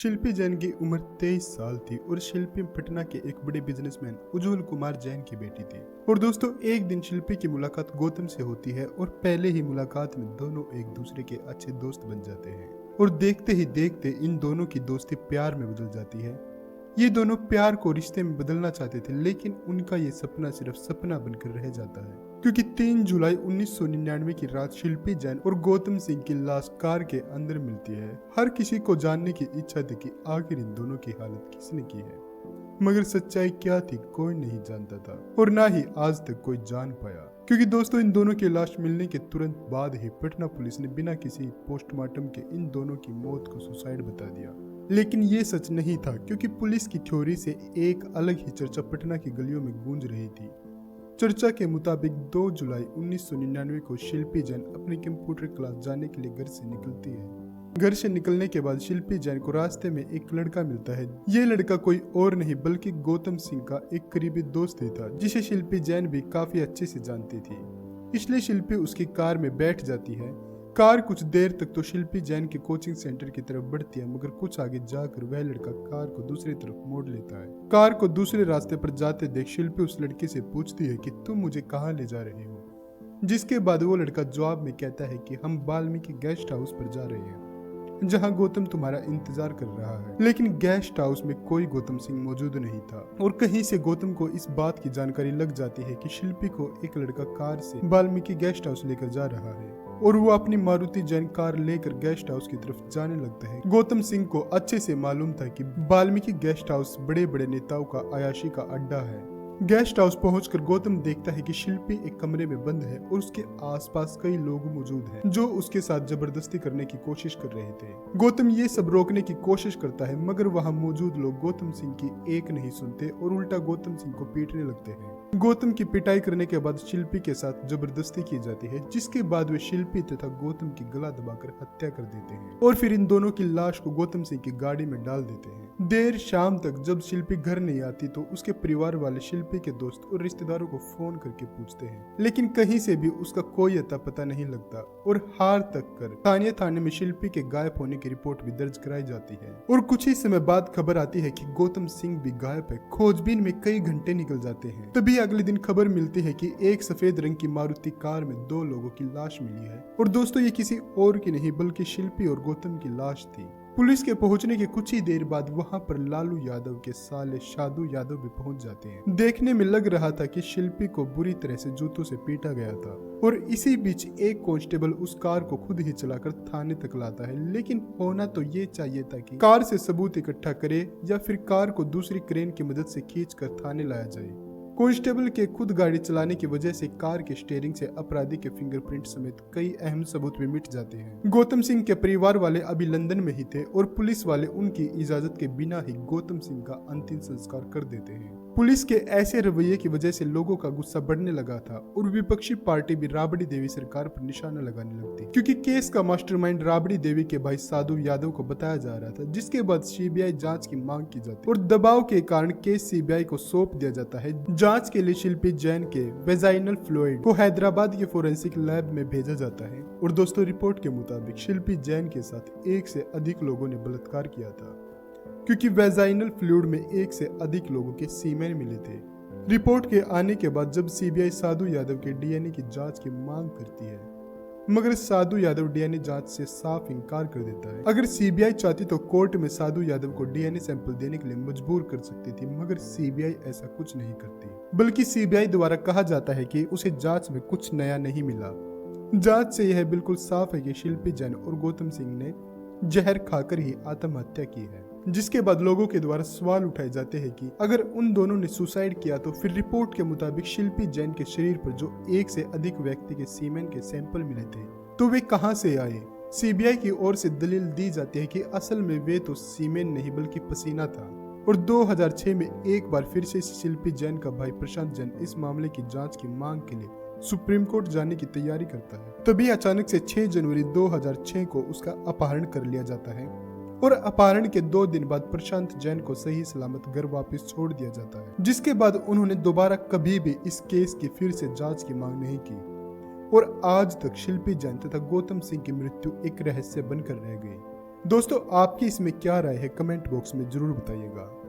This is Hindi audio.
शिल्पी जैन की उम्र 23 साल थी और शिल्पी पटना के एक बड़े बिजनेसमैन उज्जवल कुमार जैन की बेटी थी। और दोस्तों, एक दिन शिल्पी की मुलाकात गौतम से होती है और पहले ही मुलाकात में दोनों एक दूसरे के अच्छे दोस्त बन जाते हैं और देखते ही देखते इन दोनों की दोस्ती प्यार में बदल जाती है। ये दोनों प्यार को रिश्ते में बदलना चाहते थे, लेकिन उनका ये सपना सिर्फ सपना बनकर रह जाता है, क्योंकि 3 जुलाई 1999 की रात शिल्पी जैन और गौतम सिंह की लाश कार के अंदर मिलती है। हर किसी को जानने की इच्छा थी कि आखिर इन दोनों की हालत किसने की है, मगर सच्चाई क्या थी कोई नहीं जानता था और ना ही आज तक कोई जान पाया। क्योंकि दोस्तों, इन दोनों की लाश मिलने के तुरंत बाद ही पटना पुलिस ने बिना किसी पोस्टमार्टम के इन दोनों की मौत को सुसाइड बता दिया। लेकिन ये सच नहीं था, क्योंकि पुलिस की थ्योरी से एक अलग ही चर्चा पटना की गलियों में गूंज रही थी। चर्चा के मुताबिक 2 जुलाई 1999 को शिल्पी जैन अपनी कंप्यूटर क्लास जाने के लिए घर से निकलती है। घर से निकलने के बाद शिल्पी जैन को रास्ते में एक लड़का मिलता है। ये लड़का कोई और नहीं बल्कि गौतम सिंह का एक करीबी दोस्त ही था, जिसे शिल्पी जैन भी काफी अच्छे से जानती थी। इसलिए शिल्पी उसकी कार में बैठ जाती है। कार कुछ देर तक तो शिल्पी जैन के कोचिंग सेंटर की तरफ बढ़ती है, मगर कुछ आगे जाकर वह लड़का कार को दूसरी तरफ मोड़ लेता है। कार को दूसरे रास्ते पर जाते देख शिल्पी उस लड़के से पूछती है कि तुम मुझे कहाँ ले जा रहे हो, जिसके बाद वो लड़का जवाब में कहता है कि हम वाल्मीकि गेस्ट हाउस पर जा रहे हैं, जहां गौतम तुम्हारा इंतजार कर रहा है। लेकिन गेस्ट हाउस में कोई गौतम सिंह मौजूद नहीं था और कहीं से गौतम को इस बात की जानकारी लग जाती है कि शिल्पी को एक लड़का कार से वाल्मीकि गेस्ट हाउस लेकर जा रहा है और वो अपनी मारुति जैन कार लेकर गेस्ट हाउस की तरफ जाने लगता है। गौतम सिंह को अच्छे से मालूम था कि वाल्मीकि गेस्ट हाउस बड़े बड़े नेताओं का अयाशी का अड्डा है। गेस्ट हाउस पहुंचकर गौतम देखता है कि शिल्पी एक कमरे में बंद है और उसके आसपास कई लोग मौजूद हैं जो उसके साथ जबरदस्ती करने की कोशिश कर रहे थे। गौतम ये सब रोकने की कोशिश करता है, मगर वहां मौजूद लोग गौतम सिंह की एक नहीं सुनते और उल्टा गौतम सिंह को पीटने लगते हैं। गौतम की पिटाई करने के बाद शिल्पी के साथ जबरदस्ती की जाती है, जिसके बाद वे शिल्पी तथा गौतम की गला दबाकर हत्या कर देते हैं और फिर इन दोनों की लाश को गौतम सिंह की गाड़ी में डाल देते हैं। देर शाम तक जब शिल्पी घर नहीं आती तो उसके परिवार वाले शिल्पी के दोस्त और रिश्तेदारों को फोन करके पूछते हैं, लेकिन कहीं से भी उसका कोई अता पता नहीं लगता और हार तक कर स्थानीय थाने में शिल्पी के गायब होने की रिपोर्ट भी दर्ज कराई जाती है। और कुछ ही समय बाद खबर आती है कि गौतम सिंह भी गायब है। खोजबीन में कई घंटे निकल जाते हैं। तभी अगले दिन खबर मिलती है कि एक सफेद रंग की मारुति कार में 2 लोगों की लाश मिली है और दोस्तों, ये किसी और की नहीं बल्कि शिल्पी और गौतम की लाश थी। पुलिस के पहुंचने के कुछ ही देर बाद वहां पर लालू यादव के साले शादू यादव भी पहुंच जाते हैं। देखने में लग रहा था कि शिल्पी को बुरी तरह से जूतों से पीटा गया था और इसी बीच एक कांस्टेबल उस कार को खुद ही चलाकर थाने तक लाता है। लेकिन होना तो ये चाहिए था कि कार से सबूत इकट्ठा करे या फिर कार को दूसरी क्रेन की मदद से खींचकर थाने लाया जाए। कांस्टेबल के खुद गाड़ी चलाने की वजह से कार के स्टीयरिंग से अपराधी के फिंगरप्रिंट समेत कई अहम सबूत भी मिट जाते हैं। गौतम सिंह के परिवार वाले अभी लंदन में ही थे और पुलिस वाले उनकी इजाजत के बिना ही गौतम सिंह का अंतिम संस्कार कर देते हैं। पुलिस के ऐसे रवैये की वजह से लोगों का गुस्सा बढ़ने लगा था और विपक्षी पार्टी भी राबड़ी देवी सरकार पर निशाना लगाने लगती, क्योंकि केस का मास्टरमाइंड राबड़ी देवी के भाई साधु यादव को बताया जा रहा था, जिसके बाद सीबीआई जांच की मांग की जाती और दबाव के कारण केस सीबीआई को सौंप दिया जाता है। जांच के लिए शिल्पी जैन के वेजाइनल फ्लूइड को हैदराबाद के फोरेंसिक लैब में भेजा जाता है और दोस्तों, रिपोर्ट के मुताबिक शिल्पी जैन के साथ 1 से अधिक लोगों ने बलात्कार किया था, क्योंकि वेजाइनल फ्लूइड में 1 से अधिक लोगों के सीमेन मिले थे। रिपोर्ट के आने के बाद जब सीबीआई साधु यादव के डीएनए की जांच की मांग करती है, मगर साधु यादव डीएनए जांच से साफ इनकार कर देता है। अगर सीबीआई चाहती तो कोर्ट में साधु यादव को डीएनए सैंपल देने के लिए मजबूर कर सकती थी, मगर सीबीआई ऐसा कुछ नहीं करती, बल्कि सीबीआई द्वारा कहा जाता है कि उसे जांच में कुछ नया नहीं मिला। जांच से यह बिल्कुल साफ है कि शिल्पी जैन और गौतम सिंह ने जहर खाकर ही आत्महत्या की है, जिसके बाद लोगों के द्वारा सवाल उठाए जाते हैं कि अगर उन दोनों ने सुसाइड किया तो फिर रिपोर्ट के मुताबिक शिल्पी जैन के शरीर पर जो 1 से अधिक व्यक्ति के सीमेन के सैंपल मिले थे तो वे कहां से आए। सीबीआई की ओर से दलील दी जाती है कि असल में वे तो सीमेन नहीं बल्कि पसीना था और 2006 में एक बार फिर से शिल्पी जैन का भाई प्रशांत जैन इस मामले की जांच की मांग के लिए सुप्रीम कोर्ट जाने की तैयारी करता है। तभी अचानक से 6 जनवरी 2006 को उसका अपहरण कर लिया जाता है और अपहरण के 2 दिन बाद प्रशांत जैन को सही सलामत घर वापस छोड़ दिया जाता है, जिसके बाद उन्होंने दोबारा कभी भी इस केस की फिर से जांच की मांग नहीं की और आज तक शिल्पी जैन तथा गौतम सिंह की मृत्यु एक रहस्य बनकर रह गई। दोस्तों आपकी इसमें क्या राय है, कमेंट बॉक्स में जरूर बताइएगा।